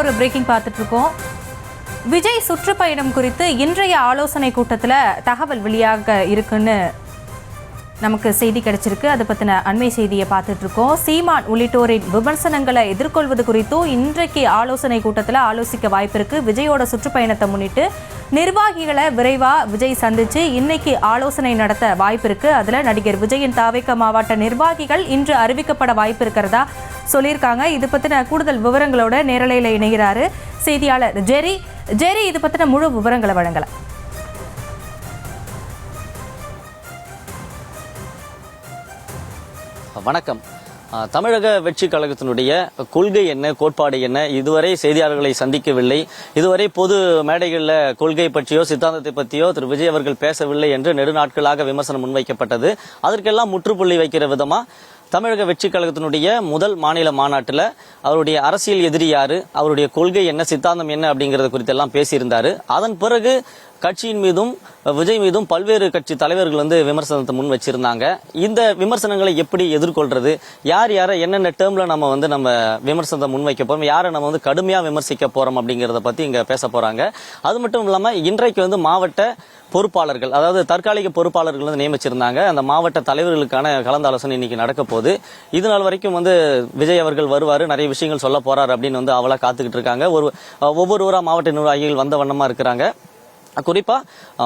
ஒரு பிரேக்கிங் பார்த்துட்டு இருக்கோம். விஜய் சுற்றுப்பயணம் குறித்து இன்றைய ஆலோசனை கூட்டத்தில் தகவல் வெளியாக இருக்குன்னு நமக்கு செய்தி கிடைச்சிருக்கு. அதை பற்றின அண்மை செய்தியை பார்த்துட்டு இருக்கோம். சீமான் உள்ளிட்டோரின் விமர்சனங்களை எதிர்கொள்வது குறித்தும் இன்றைக்கு ஆலோசனை கூட்டத்தில் ஆலோசிக்க வாய்ப்பு இருக்கு. விஜயோட சுற்றுப்பயணத்தை முன்னிட்டு நிர்வாகிகளை விரைவாக விஜய் சந்திச்சு இன்னைக்கு ஆலோசனை நடத்த வாய்ப்பு இருக்கு. அதில் நடிகர் விஜயின் தாவேக மாவட்ட நிர்வாகிகள் இன்று அறிவிக்கப்பட வாய்ப்பு இருக்கிறதா சொல்லியிருக்காங்க. இது பற்றின கூடுதல் விவரங்களோட நேரலையில் இணைகிறாரு செய்தியாளர் ஜெரி. இது பற்றின முழு விவரங்களை வழங்கலாம். வணக்கம். தமிழக வெற்றி கழகத்தினுடைய கொள்கை என்ன, கோட்பாடு என்ன? இதுவரை செய்தியாளர்களை சந்திக்கவில்லை. இதுவரை பொது மேடைகளில் கொள்கை பற்றியோ சித்தாந்தத்தை பற்றியோ திரு விஜய் அவர்கள் பேசவில்லை என்று நெடுநாட்களாக விமர்சனம் முன்வைக்கப்பட்டது. அதற்கெல்லாம் முற்றுப்புள்ளி வைக்கிற விதமா தமிழக வெற்றி கழகத்தினுடைய முதல் மாநில மாநாட்டில் அவருடைய அரசியல் எதிரி யாரு, அவருடைய கொள்கை என்ன, சித்தாந்தம் என்ன அப்படிங்கறது குறித்தெல்லாம் பேசியிருந்தாரு. அதன் பிறகு கட்சியின் மீதும் விஜய் மீதும் பல்வேறு கட்சி தலைவர்கள் விமர்சனத்தை முன் வச்சிருந்தாங்க. இந்த விமர்சனங்களை எப்படி எதிர்கொள்றது, யாரை என்னென்ன டேர்ம்ல நம்ம விமர்சனத்தை முன்வைக்க போறோம், யாரை நம்ம கடுமையா விமர்சிக்க போறோம் அப்படிங்கறத பத்தி இங்க பேச போறாங்க. அது மட்டும் இல்லாம இன்றைக்கு மாவட்ட பொறுப்பாளர்கள், அதாவது தற்காலிக பொறுப்பாளர்கள் நியமிச்சிருந்தாங்க. அந்த மாவட்ட தலைவர்களுக்கான கலந்தாலோசனை இன்னைக்கு நடக்க போகுது. இது நாள் வரைக்கும் விஜய் அவர்கள் வருவாரு, நிறைய விஷயங்கள் சொல்ல போறாரு அப்படின்னு அவளா காத்துக்கிட்டு இருக்காங்க. ஒவ்வொரு மாவட்ட நிர்வாகிகள் வந்த வண்ணமா இருக்கிறாங்க. குறிப்பா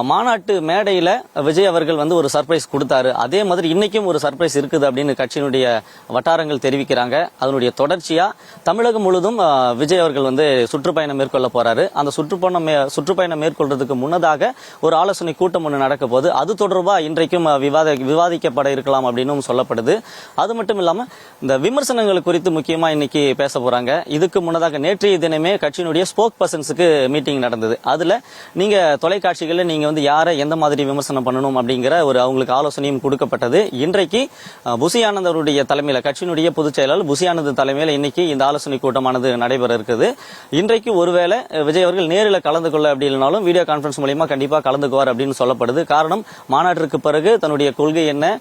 மாநாட்டு மேடையில விஜய் அவர்கள் ஒரு சர்ப்ரைஸ் கொடுத்தாரு. அதே மாதிரி இன்னைக்கும் ஒரு சர்ப்ரைஸ் இருக்குது அப்படின்னு கட்சியினுடைய வட்டாரங்கள் தெரிவிக்கிறாங்க. அதனுடைய தொடர்ச்சியா தமிழகம் முழுதும் விஜய் அவர்கள் சுற்றுப்பயணம் மேற்கொள்ள போறாரு. அந்த சுற்றுப்பயணம் மேற்கொள்றதுக்கு முன்னதாக ஒரு ஆலோசனை கூட்டம் ஒன்று நடக்க போது. அது தொடர்பா இன்றைக்கும் விவாதிக்கப்பட இருக்கலாம் அப்படின்னு சொல்லப்படுது. அது மட்டும் இல்லாம இந்த விமர்சனங்கள் குறித்து முக்கியமா இன்னைக்கு பேச போறாங்க. இதுக்கு முன்னதாக நேற்றைய தினமே கட்சியினுடைய ஸ்போக் பர்சன்ஸுக்கு மீட்டிங் நடந்தது. அதுல நீங்க தொலைக்காட்சிகளில் நீங்க யாரை எந்த மாதிரி விமர்சனம் பண்ணணும் அப்படிங்கிற அவங்களுக்கு ஆலோசனையும் கொடுக்கப்பட்டது. இன்றைக்கு புசி ஆனந்த் அவருடைய தலைமையில, கட்சியினுடைய பொதுச் செயலாளர் புசி ஆனந்த் தலைமையில இன்னைக்கு இந்த ஆலோசனை கூட்டமானது நடைபெற இருக்குது. இன்றைக்கு ஒருவேளை விஜய் அவர்கள் நேரில் கலந்து கொள்ள அப்படி இல்லைனாலும் வீடியோ கான்பரன்ஸ் மூலமா கண்டிப்பா கலந்துக்குவார் அப்படின்னு சொல்லப்படுது. காரணம், மாநாட்டிற்கு பிறகு தன்னுடைய கொள்கை என்ன,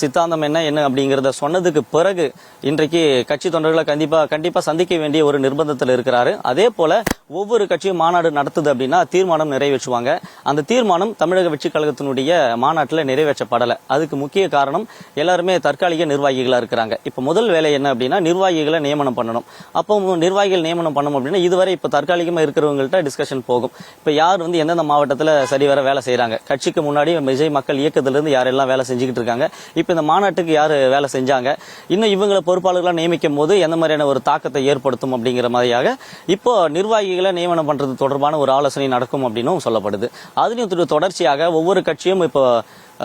சித்தாந்தம் என்ன அப்படிங்கறத சொன்னதுக்கு பிறகு இன்றைக்கு கட்சி தொண்டர்களை கண்டிப்பா சந்திக்க வேண்டிய ஒரு நிர்பந்தத்தில் இருக்கிறாரு. அதே போல ஒவ்வொரு கட்சியும் மாநாடு நடத்துது அப்படின்னா தீர்மானம் நிறைவேற்றுவாங்க. அந்த தீர்மானம் தமிழக வெற்றி கழகத்தினுடைய மாநாட்டில் நிறைவேற்றப்படல. அதுக்கு முக்கிய காரணம், எல்லாருமே தற்காலிக நிர்வாகிகளா இருக்கிறாங்க. இப்ப முதல் வேலை என்ன அப்படின்னா நிர்வாகிகளை நியமனம் பண்ணணும். அப்போ நிர்வாகிகள் நியமனம் பண்ணணும் அப்படின்னா இதுவரை இப்ப தற்காலிகமா இருக்கிறவங்கள்ட்ட டிஸ்கஷன் போகும். இப்ப யார் எந்தெந்த மாவட்டத்தில் சரிவர வேலை செய்யறாங்க, கட்சிக்கு முன்னாடி விஜய் மக்கள் இயக்கத்திலிருந்து யாரெல்லாம் வேலை செஞ்சுக்கிட்டு இருக்காங்க, இப்ப இந்த மாநாட்டுக்கு யாரு வேலை செஞ்சாங்க, இன்னும் இவங்களை பொறுப்பாளர்களா நியமிக்கும் போது எந்த மாதிரியான ஒரு தாக்கத்தை ஏற்படுத்தும் அப்படிங்கிற மாதிரியாக இப்போ நிர்வாகிகளை நியமனம் பண்றது தொடர்பான ஒரு ஆலோசனை நடக்கும் அப்படின்னு சொல்லப்படுது. அதுலயும் தொடர்ச்சியாக ஒவ்வொரு கட்சியும் இப்போ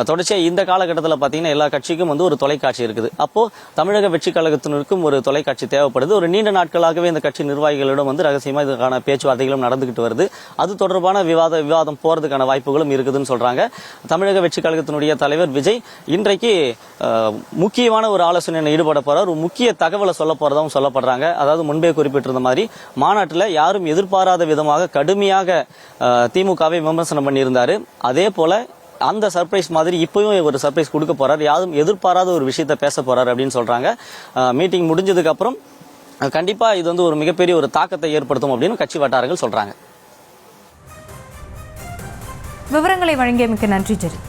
தொடர்ச்சியா இந்த காலகட்டத்தில் பாத்தீங்கன்னா எல்லா கட்சிக்கும் ஒரு தொலைக்காட்சி இருக்குது. அப்போ தமிழக வெற்றி கழகத்தினருக்கும் ஒரு தொலைக்காட்சி தேவைப்படுது. ஒரு நீண்ட நாட்களாகவே இந்த கட்சி நிர்வாகிகளிடம் ரகசியமா இதுக்கான பேச்சுவார்த்தைகளும் நடந்துகிட்டு வருது. அது தொடர்பான விவாதம் போறதுக்கான வாய்ப்புகளும் இருக்குதுன்னு சொல்றாங்க. தமிழக வெற்றி கழகத்தினுடைய தலைவர் விஜய் இன்றைக்கு முக்கியமான ஒரு ஆலோசனையில் ஈடுபட போறார். ஒரு முக்கிய தகவலை சொல்ல போறதாகவும் சொல்லப்படுறாங்க. அதாவது முன்பே குறிப்பிட்டிருந்த மாதிரி மாநாட்டில் யாரும் எதிர்பாராத விதமாக கடுமையாக திமுகவை விமர்சனம் பண்ணியிருந்தாரு. அதே போல அந்த சர்ப்ரைஸ் மாதிரி இப்பவும் ஒரு சர்ப்ரைஸ் கொடுக்க போறாரு. யாரும் எதிர்பாராத ஒரு விஷயத்த பேச போறாரு அப்படின்னு சொல்றாங்க. மீட்டிங் முடிஞ்சதுக்கு அப்புறம் கண்டிப்பா இது ஒரு மிகப்பெரிய ஒரு தாக்கத்தை ஏற்படுத்தும் அப்படின்னு கட்சி வட்டாரங்கள் சொல்றாங்க. விவரங்களை வழங்கியமைக்கு நன்றி ஜெரி.